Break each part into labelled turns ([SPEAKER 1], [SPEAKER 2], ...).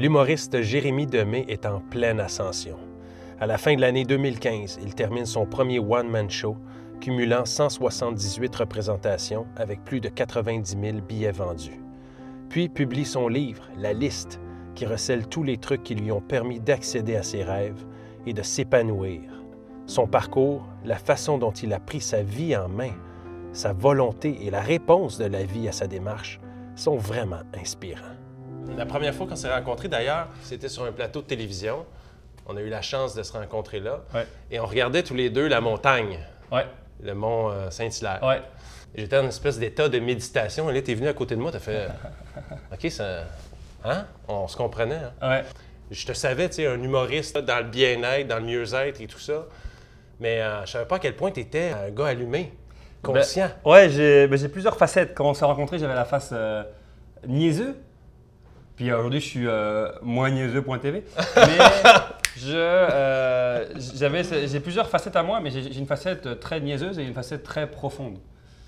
[SPEAKER 1] L'humoriste Jérémy Demé est en pleine ascension. À la fin de l'année 2015, il termine son premier one-man show, cumulant 178 représentations avec plus de 90 000 billets vendus. Puis publie son livre, La Liste, qui recèle tous les trucs qui lui ont permis d'accéder à ses rêves et de s'épanouir. Son parcours, la façon dont il a pris sa vie en main, sa volonté et la réponse de la vie à sa démarche sont vraiment inspirants. La première fois qu'on s'est rencontrés, d'ailleurs, c'était sur un plateau de télévision. On a eu la chance de se rencontrer là. Ouais. Et on regardait tous les deux la montagne, ouais. Le mont Saint-Hilaire. Ouais. J'étais dans une espèce d'état de méditation. Et là, tu es venu à côté de moi, tu as fait « OK, ça... Hein? On se comprenait. Hein? » Ouais. Je te savais, tu sais, un humoriste dans le bien-être, dans le mieux-être et tout ça. Mais je savais pas à quel point tu étais un gars allumé, conscient.
[SPEAKER 2] Ben, ouais, j'ai plusieurs facettes. Quand on s'est rencontrés, j'avais la face niaiseux. Puis aujourd'hui, je suis moins niaiseux.tv. Mais j'ai plusieurs facettes à moi, mais j'ai une facette très niaiseuse et une facette très profonde.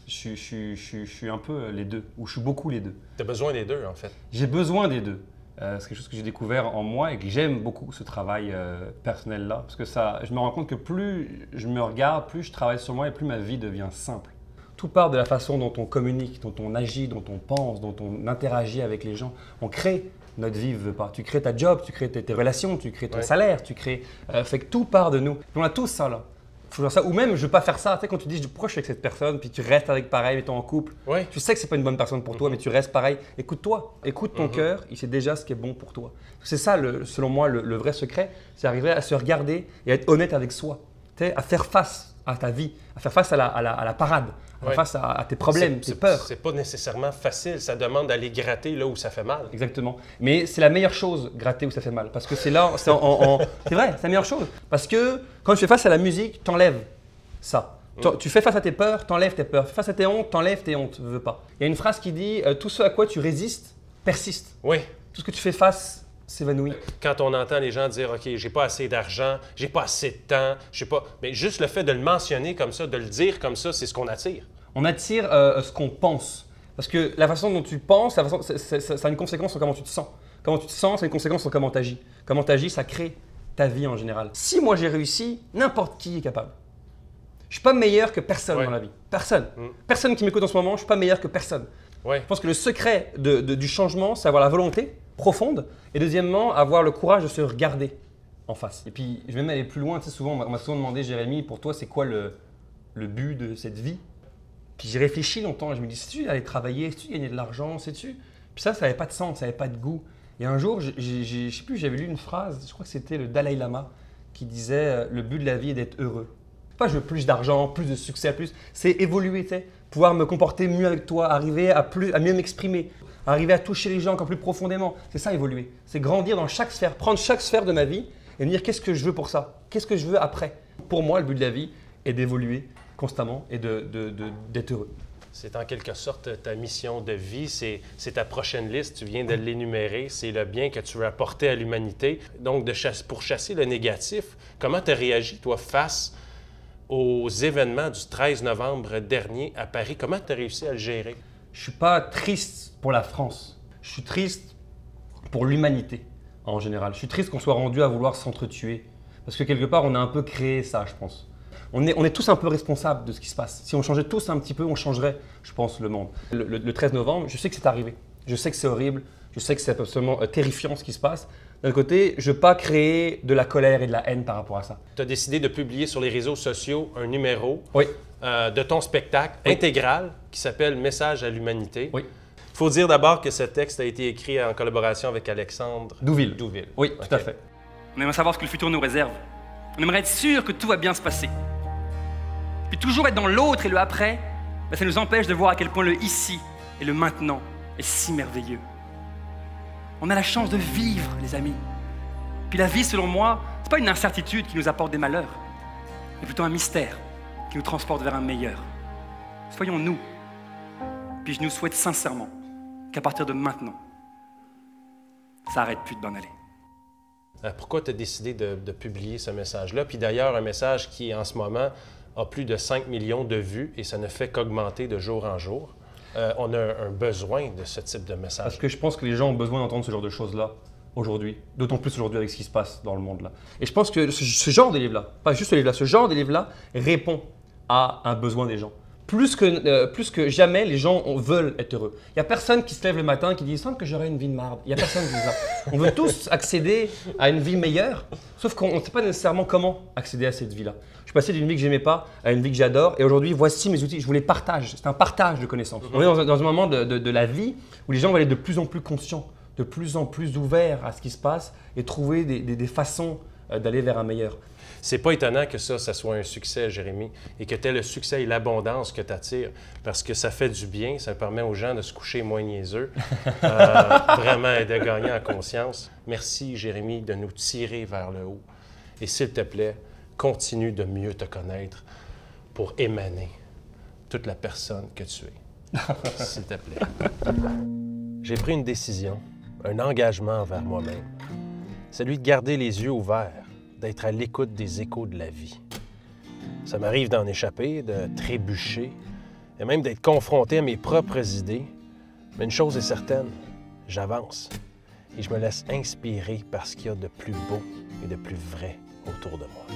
[SPEAKER 2] Je suis un peu les deux, ou je suis beaucoup les deux.
[SPEAKER 1] Tu as besoin des deux, en fait.
[SPEAKER 2] J'ai besoin des deux. C'est quelque chose que j'ai découvert en moi et que j'aime beaucoup, ce travail personnel-là. Parce que je me rends compte que plus je me regarde, plus je travaille sur moi et plus ma vie devient simple. Tout part de la façon dont on communique, dont on agit, dont on pense, dont on interagit avec les gens. On crée notre vie, veut pas. Tu crées ta job, tu crées tes relations, tu crées ton salaire, tu crées… fait que tout part de nous. Puis on a tous ça là. Faut faire ça. Ou même, je veux pas faire ça. Tu sais, quand tu dis pourquoi je suis avec cette personne, puis tu restes avec pareil, mettons en couple. Ouais. Tu sais que c'est pas une bonne personne pour toi, mais tu restes pareil. Écoute-toi, écoute ton cœur, il sait déjà ce qui est bon pour toi. C'est ça, selon moi, le vrai secret, c'est arriver à se regarder et à être honnête avec soi. Tu sais, à faire face à ta vie, à faire face à la parade, à faire face à tes problèmes, tes peurs.
[SPEAKER 1] C'est pas nécessairement facile, ça demande d'aller gratter là où ça fait mal.
[SPEAKER 2] Exactement. Mais c'est la meilleure chose, gratter où ça fait mal. Parce que c'est là, c'est vrai, c'est la meilleure chose. Parce que quand tu fais face à la musique, t'enlèves ça. Tu fais face à tes peurs, t'enlèves tes peurs. Tu fais face à tes hontes, t'enlèves tes hontes. Veux pas. Il y a une phrase qui dit tout ce à quoi tu résistes persiste.
[SPEAKER 1] Oui.
[SPEAKER 2] Tout ce que tu fais face s'évanouit.
[SPEAKER 1] Quand on entend les gens dire « OK, j'ai pas assez d'argent, j'ai pas assez de temps, je sais pas… » Mais juste le fait de le mentionner comme ça, de le dire comme ça, c'est ce qu'on attire.
[SPEAKER 2] On attire ce qu'on pense. Parce que la façon dont tu penses, ça a une conséquence sur comment tu te sens. Comment tu te sens, ça a une conséquence sur comment tu agis. Comment tu agis, ça crée ta vie en général. Si moi j'ai réussi, n'importe qui est capable. Je ne suis pas meilleur que personne dans la vie. Personne. Personne qui m'écoute en ce moment, je ne suis pas meilleur que personne. Je pense que le secret du changement, c'est avoir la volonté profonde et deuxièmement, avoir le courage de se regarder en face. Et puis, je vais même aller plus loin. Tu sais, souvent, on m'a souvent demandé, Jérémy, pour toi, c'est quoi le but de cette vie? Puis j'ai réfléchi longtemps et je me dis, sais-tu aller travailler, sais-tu gagner de l'argent, sais-tu? Puis ça n'avait pas de sens, ça n'avait pas de goût. Et un jour, je ne sais plus, j'avais lu une phrase, je crois que c'était le Dalai Lama, qui disait le but de la vie est d'être heureux. Pas je veux plus d'argent, plus de succès, plus. C'est évoluer, tu sais, pouvoir me comporter mieux avec toi, arriver à mieux m'exprimer, arriver à toucher les gens encore plus profondément. C'est ça, évoluer. C'est grandir dans chaque sphère, prendre chaque sphère de ma vie et me dire qu'est-ce que je veux pour ça, qu'est-ce que je veux après. Pour moi, le but de la vie est d'évoluer constamment et d'être heureux.
[SPEAKER 1] C'est en quelque sorte ta mission de vie, c'est ta prochaine liste, tu viens de l'énumérer, c'est le bien que tu veux apporter à l'humanité. Donc, pour chasser le négatif, comment tu as réagi, toi, face aux événements du 13 novembre dernier à Paris? Comment tu as réussi à le gérer?
[SPEAKER 2] Je ne suis pas triste pour la France. Je suis triste pour l'humanité en général. Je suis triste qu'on soit rendu à vouloir s'entretuer. Parce que quelque part, on a un peu créé ça, je pense. On est tous un peu responsables de ce qui se passe. Si on changeait tous un petit peu, on changerait, je pense, le monde. Le 13 novembre, je sais que c'est arrivé. Je sais que c'est horrible. Je sais que c'est absolument terrifiant ce qui se passe. D'un côté, je ne veux pas créer de la colère et de la haine par rapport à ça.
[SPEAKER 1] Tu as décidé de publier sur les réseaux sociaux un numéro de ton spectacle intégral qui s'appelle « Message à l'humanité ». Il faut dire d'abord que ce texte a été écrit en collaboration avec Alexandre
[SPEAKER 2] Douville. Oui, tout à fait.
[SPEAKER 3] On aimerait savoir ce que le futur nous réserve. On aimerait être sûr que tout va bien se passer. Puis toujours être dans l'autre et le après, ça nous empêche de voir à quel point le ici et le maintenant est si merveilleux. On a la chance de vivre, les amis. Puis la vie, selon moi, c'est pas une incertitude qui nous apporte des malheurs, mais plutôt un mystère qui nous transporte vers un meilleur. Soyons nous. Puis je nous souhaite sincèrement qu'à partir de maintenant, ça arrête plus de bien aller.
[SPEAKER 1] Pourquoi tu as décidé de publier ce message-là? Puis d'ailleurs, un message qui, en ce moment, a plus de 5 millions de vues et ça ne fait qu'augmenter de jour en jour. On a un besoin de ce type de message.
[SPEAKER 2] Parce que je pense que les gens ont besoin d'entendre ce genre de choses-là. aujourd'hui, d'autant plus aujourd'hui avec ce qui se passe dans le monde là. Et je pense que ce genre de livre-là, pas juste ce livre-là, ce genre de livre-là répond à un besoin des gens. Plus que jamais, les gens veulent être heureux. Il n'y a personne qui se lève le matin et qui dit « Il semble que j'aurais une vie de marde ». Il n'y a personne qui dit ça. On veut tous accéder à une vie meilleure, sauf qu'on ne sait pas nécessairement comment accéder à cette vie-là. Je suis passé d'une vie que j'aimais pas à une vie que j'adore et aujourd'hui, voici mes outils. Je vous les partage. C'est un partage de connaissances. On est dans un moment de la vie où les gens vont être de plus en plus conscients, de plus en plus ouverts à ce qui se passe et trouver des façons d'aller vers un meilleur.
[SPEAKER 1] C'est pas étonnant que ça soit un succès, Jérémy, et que tu aies le succès et l'abondance que tu attires, parce que ça fait du bien, ça permet aux gens de se coucher moins niaiseux, vraiment et de gagner en conscience. Merci, Jérémy, de nous tirer vers le haut. Et s'il te plaît, continue de mieux te connaître pour émaner toute la personne que tu es. S'il te plaît. J'ai pris une décision, un engagement envers moi-même, celui de garder les yeux ouverts, d'être à l'écoute des échos de la vie. Ça m'arrive d'en échapper, de trébucher, et même d'être confronté à mes propres idées. Mais une chose est certaine, j'avance et je me laisse inspirer par ce qu'il y a de plus beau et de plus vrai autour de moi.